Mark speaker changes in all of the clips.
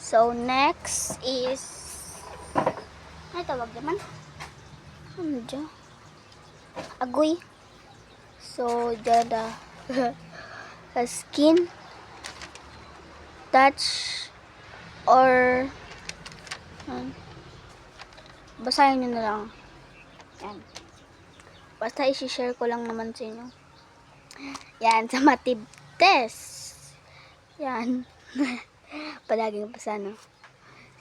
Speaker 1: So, next is, ano tawag naman? Ano dyan? Agoy. So, the skin, touch, or, basahin nyo na lang. Yan. Basta isi-share ko lang naman sa inyo. Yan, summative test. Yan. Palaging basa, no?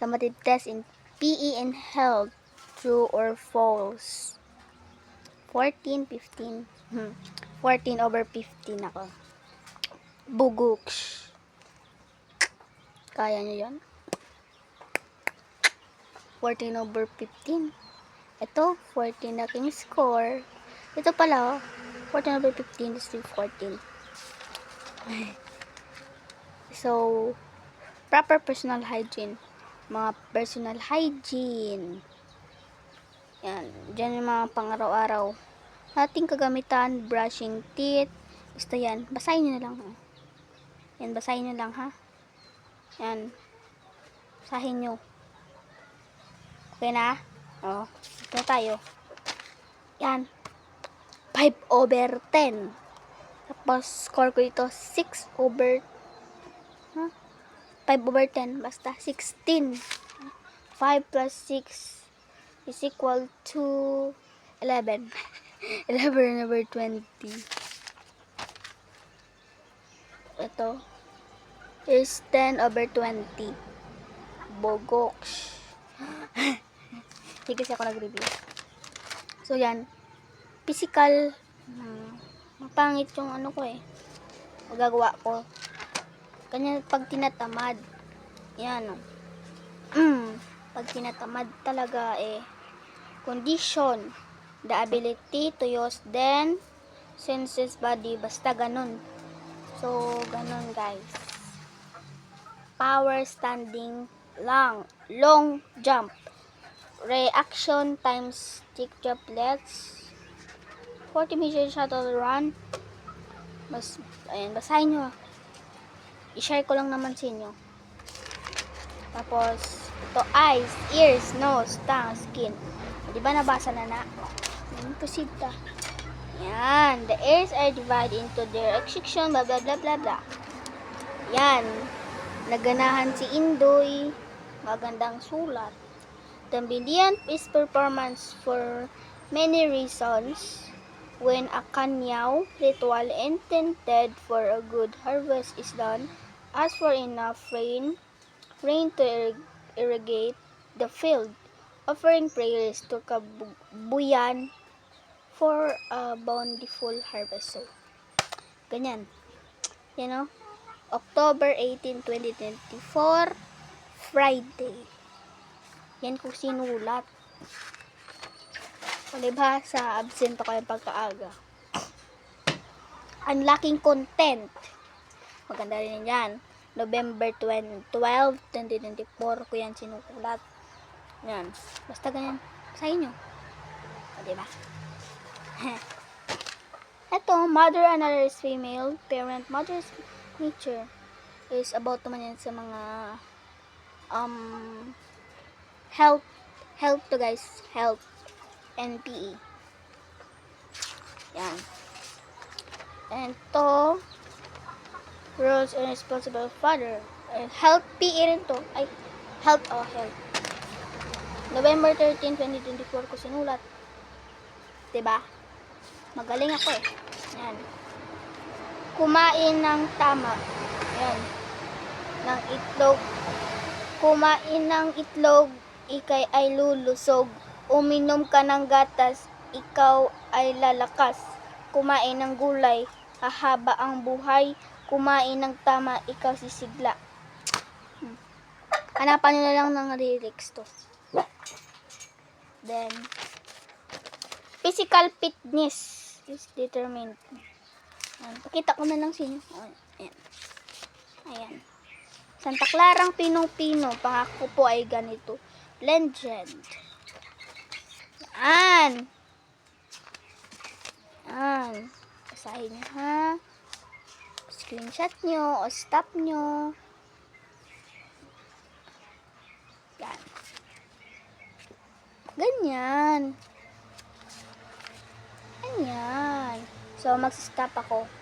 Speaker 1: Summative test in PE and health. True or false? 14, 15. 14 over 15 ako. Bugoks. Kaya nyo yan? 14 over 15. Ito, 14 na aking score. Ito pala, 14 over 15 is 14. So, proper personal hygiene. Mga personal hygiene. Yan. Diyan yung mga pang-araw-araw. Ating kagamitan, brushing teeth. Basta yan. Basahin nyo na lang. Yan, basahin nyo lang, ha? Yan. Basahin nyo. Okay na? O. Ito tayo. Yan. 5 over 10. Tapos, score ko dito, 6 over 5 over 10. Basta, 16. 5 plus 6 is equal to 11. 11 over 20. Ito is 10 over 20. Bogoks. Hindi kasi ako nag-review. So, yan. Physical. Mapangit yung ano ko eh. Magagawa ko. Kanya pag tinatamad. Yan. Pag tinatamad talaga eh. Condition. The ability to use then senses body. Basta ganun. So, ganun guys. Power standing long jump. Reaction times stick droplets. 40 meter shuttle run. Ayan, basahin nyo. I-share ko lang naman sa inyo. Tapos, ito eyes, ears, nose, tongue, skin. Diba nabasa na? Proceed ta. Yan. The ears are divided into their section, blah blah blah blah blah. Yan. Naganahan si Indoy. Magandang sulat. The brilliant is performance for many reasons. When a kanyaw ritual intended for a good harvest is done, ask for enough rain to irrigate the field, offering prayers to Kabuyan for a bountiful harvest. So, ganyan. You know, October 18, 2024, Friday. Yan kung sinulat. O diba, sa absent ako yung pagkaaga. Unlocking content. Maganda rin yan. November 12, 2024 ko yan sinukulat. Yan. Basta ganyan. Sa inyo. O diba? Ito, mother another is female. Parent, mother's nature is about naman yan sa mga health to guys. Health and PE. Yan. And to roles and responsible father. Health PE rin to. Ay, health. November 13, 2024 ko sinulat. Diba? Magaling ako eh. Yan. Kumain ng tama. Yan. Ng itlog. Kumain ng itlog, ikay ay lulusog. Uminom ka ng gatas, ikaw ay lalakas. Kumain ng gulay, hahaba ang buhay. Kumain ng tama, ikaw sisigla. Hanapan nyo na lang ng lyrics to. Then, physical fitness is determined. Pakita ko na lang sa inyo. Ayan. Ayan. Santa Clarang Pinong-Pino, pangako po ay ganito. Legend. Yan. Basahin nyo ha. Screenshot nyo o stop nyo. Ganyan. Ganyan. So, mag-stop ako.